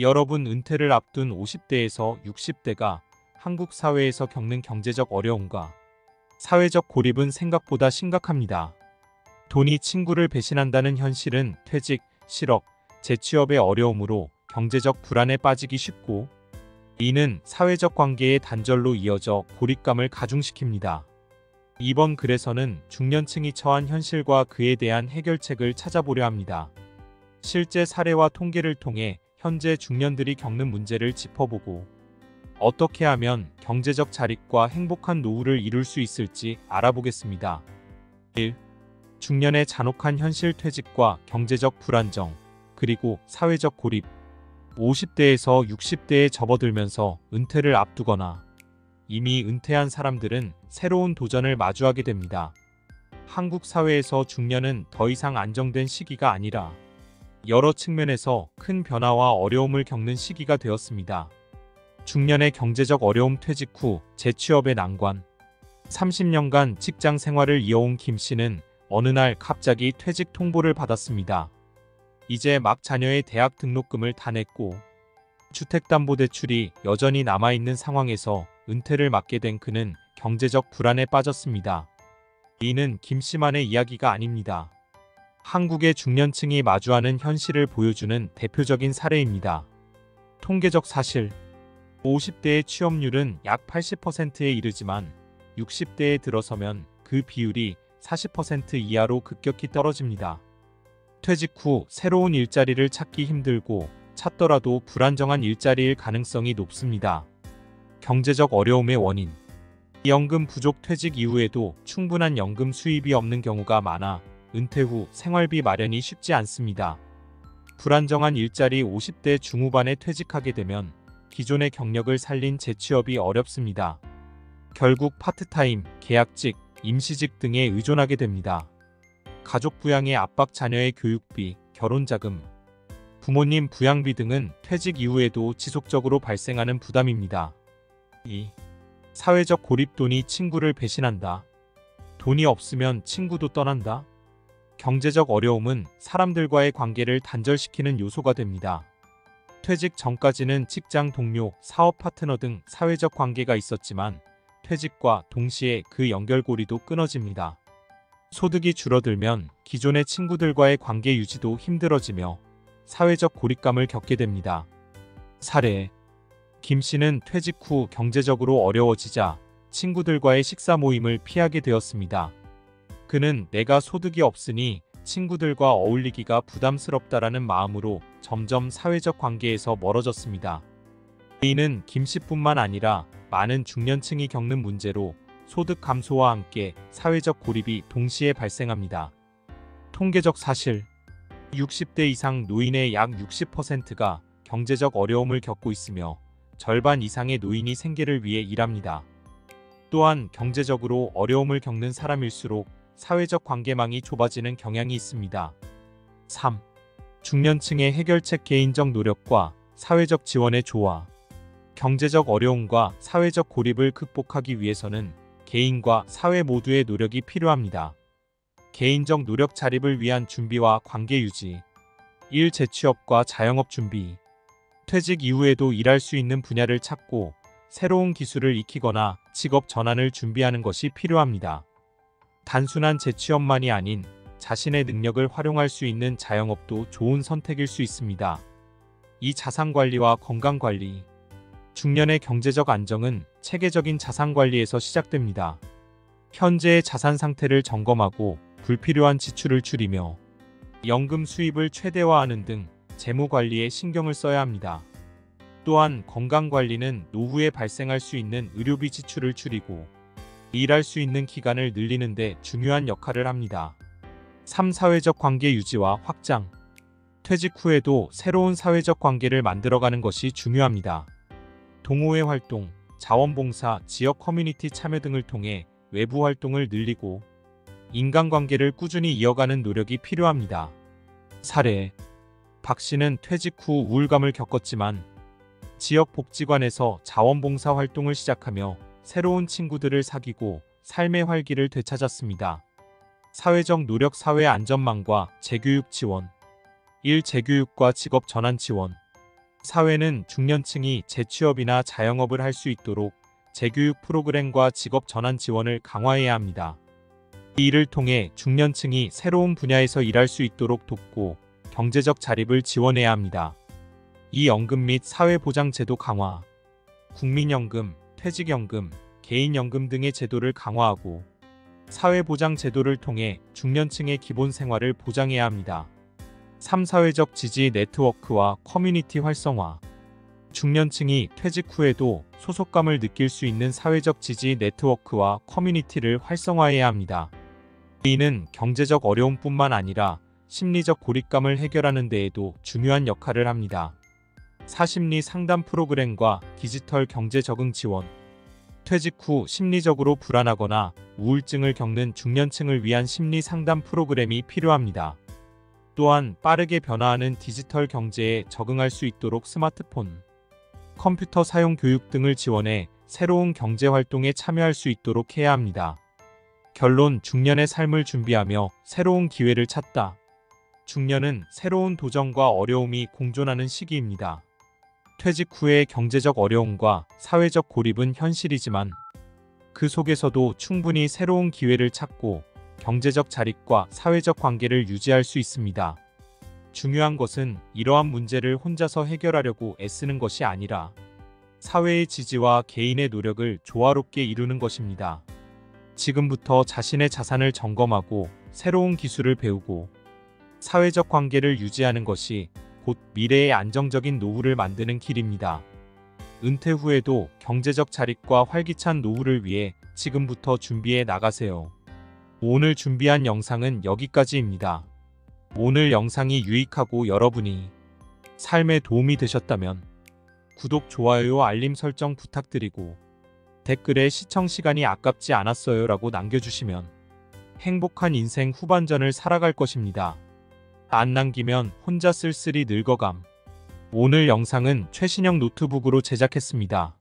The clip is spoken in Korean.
여러분, 은퇴를 앞둔 50대에서 60대가 한국 사회에서 겪는 경제적 어려움과 사회적 고립은 생각보다 심각합니다. 돈이 친구를 배신한다는 현실은 퇴직, 실업, 재취업의 어려움으로 경제적 불안에 빠지기 쉽고, 이는 사회적 관계의 단절로 이어져 고립감을 가중시킵니다. 이번 글에서는 중년층이 처한 현실과 그에 대한 해결책을 찾아보려 합니다. 실제 사례와 통계를 통해 현재 중년들이 겪는 문제를 짚어보고, 어떻게 하면 경제적 자립과 행복한 노후를 이룰 수 있을지 알아보겠습니다. 1. 중년의 잔혹한 현실. 퇴직과 경제적 불안정, 그리고 사회적 고립. 50대에서 60대에 접어들면서 은퇴를 앞두거나 이미 은퇴한 사람들은 새로운 도전을 마주하게 됩니다. 한국 사회에서 중년은 더 이상 안정된 시기가 아니라 여러 측면에서 큰 변화와 어려움을 겪는 시기가 되었습니다. 중년의 경제적 어려움. 퇴직 후 재취업의 난관. 30년간 직장 생활을 이어온 김 씨는 어느 날 갑자기 퇴직 통보를 받았습니다. 이제 막 자녀의 대학 등록금을 다 냈고 주택담보대출이 여전히 남아있는 상황에서 은퇴를 맞게 된 그는 경제적 불안에 빠졌습니다. 이는 김 씨만의 이야기가 아닙니다. 한국의 중년층이 마주하는 현실을 보여주는 대표적인 사례입니다. 통계적 사실. 50대의 취업률은 약 80%에 이르지만 60대에 들어서면 그 비율이 40% 이하로 급격히 떨어집니다. 퇴직 후 새로운 일자리를 찾기 힘들고 찾더라도 불안정한 일자리일 가능성이 높습니다. 경제적 어려움의 원인. 연금 부족. 퇴직 이후에도 충분한 연금 수입이 없는 경우가 많아 은퇴 후 생활비 마련이 쉽지 않습니다. 불안정한 일자리. 50대 중후반에 퇴직하게 되면 기존의 경력을 살린 재취업이 어렵습니다. 결국 파트타임, 계약직, 임시직 등에 의존하게 됩니다. 가족 부양의 압박. 자녀의 교육비, 결혼자금, 부모님 부양비 등은 퇴직 이후에도 지속적으로 발생하는 부담입니다. 2. 사회적 고립. 돈이 친구를 배신한다. 돈이 없으면 친구도 떠난다. 경제적 어려움은 사람들과의 관계를 단절시키는 요소가 됩니다. 퇴직 전까지는 직장 동료, 사업 파트너 등 사회적 관계가 있었지만 퇴직과 동시에 그 연결고리도 끊어집니다. 소득이 줄어들면 기존의 친구들과의 관계 유지도 힘들어지며 사회적 고립감을 겪게 됩니다. 사례. 김 씨는 퇴직 후 경제적으로 어려워지자 친구들과의 식사 모임을 피하게 되었습니다. 그는 내가 소득이 없으니 친구들과 어울리기가 부담스럽다라는 마음으로 점점 사회적 관계에서 멀어졌습니다. 이는 김 씨뿐만 아니라 많은 중년층이 겪는 문제로 소득 감소와 함께 사회적 고립이 동시에 발생합니다. 통계적 사실. 60대 이상 노인의 약 60%가 경제적 어려움을 겪고 있으며 절반 이상의 노인이 생계를 위해 일합니다. 또한 경제적으로 어려움을 겪는 사람일수록 사회적 관계망이 좁아지는 경향이 있습니다. 3. 중년층의 해결책. 개인적 노력과 사회적 지원의 조화. 경제적 어려움과 사회적 고립을 극복하기 위해서는 개인과 사회 모두의 노력이 필요합니다. 개인적 노력. 자립을 위한 준비와 관계 유지. 1. 재취업과 자영업 준비. 퇴직 이후에도 일할 수 있는 분야를 찾고 새로운 기술을 익히거나 직업 전환을 준비하는 것이 필요합니다. 단순한 재취업만이 아닌 자신의 능력을 활용할 수 있는 자영업도 좋은 선택일 수 있습니다. 2. 자산관리와 건강관리. 중년의 경제적 안정은 체계적인 자산관리에서 시작됩니다. 현재의 자산 상태를 점검하고 불필요한 지출을 줄이며 연금 수입을 최대화하는 등 재무관리에 신경을 써야 합니다. 또한 건강관리는 노후에 발생할 수 있는 의료비 지출을 줄이고 일할 수 있는 기간을 늘리는 데 중요한 역할을 합니다. 3. 사회적 관계 유지와 확장. 퇴직 후에도 새로운 사회적 관계를 만들어가는 것이 중요합니다. 동호회 활동, 자원봉사, 지역 커뮤니티 참여 등을 통해 외부 활동을 늘리고 인간관계를 꾸준히 이어가는 노력이 필요합니다. 사례. 박 씨는 퇴직 후 우울감을 겪었지만 지역 복지관에서 자원봉사 활동을 시작하며 새로운 친구들을 사귀고 삶의 활기를 되찾았습니다. 사회적 노력. 사회 안전망과 재교육 지원. 1. 재교육과 직업 전환 지원. 사회는 중년층이 재취업이나 자영업을 할 수 있도록 재교육 프로그램과 직업 전환 지원을 강화해야 합니다. 이 일을 통해 중년층이 새로운 분야에서 일할 수 있도록 돕고 경제적 자립을 지원해야 합니다. 이 연금 및 사회보장제도 강화, 국민연금, 퇴직연금, 개인연금 등의 제도를 강화하고 사회보장 제도를 통해 중년층의 기본 생활을 보장해야 합니다. 3. 사회적 지지 네트워크와 커뮤니티 활성화. 중년층이 퇴직 후에도 소속감을 느낄 수 있는 사회적 지지 네트워크와 커뮤니티를 활성화해야 합니다. 이는 경제적 어려움뿐만 아니라 심리적 고립감을 해결하는 데에도 중요한 역할을 합니다. 사심리 상담 프로그램과 디지털 경제 적응 지원. 퇴직 후 심리적으로 불안하거나 우울증을 겪는 중년층을 위한 심리 상담 프로그램이 필요합니다. 또한 빠르게 변화하는 디지털 경제에 적응할 수 있도록 스마트폰, 컴퓨터 사용 교육 등을 지원해 새로운 경제 활동에 참여할 수 있도록 해야 합니다. 결론, 중년의 삶을 준비하며 새로운 기회를 찾다. 중년은 새로운 도전과 어려움이 공존하는 시기입니다. 퇴직 후의 경제적 어려움과 사회적 고립은 현실이지만 그 속에서도 충분히 새로운 기회를 찾고 경제적 자립과 사회적 관계를 유지할 수 있습니다. 중요한 것은 이러한 문제를 혼자서 해결하려고 애쓰는 것이 아니라 사회의 지지와 개인의 노력을 조화롭게 이루는 것입니다. 지금부터 자신의 자산을 점검하고 새로운 기술을 배우고 사회적 관계를 유지하는 것이 곧 미래의 안정적인 노후를 만드는 길입니다. 은퇴 후에도 경제적 자립과 활기찬 노후를 위해 지금부터 준비해 나가세요. 오늘 준비한 영상은 여기까지입니다. 오늘 영상이 유익하고 여러분이 삶에 도움이 되셨다면 구독, 좋아요, 알림 설정 부탁드리고 댓글에 시청 시간이 아깝지 않았어요 라고 남겨주시면 행복한 인생 후반전을 살아갈 것입니다. 안 남기면 혼자 쓸쓸히 늙어감. 오늘 영상은 최신형 노트북으로 제작했습니다.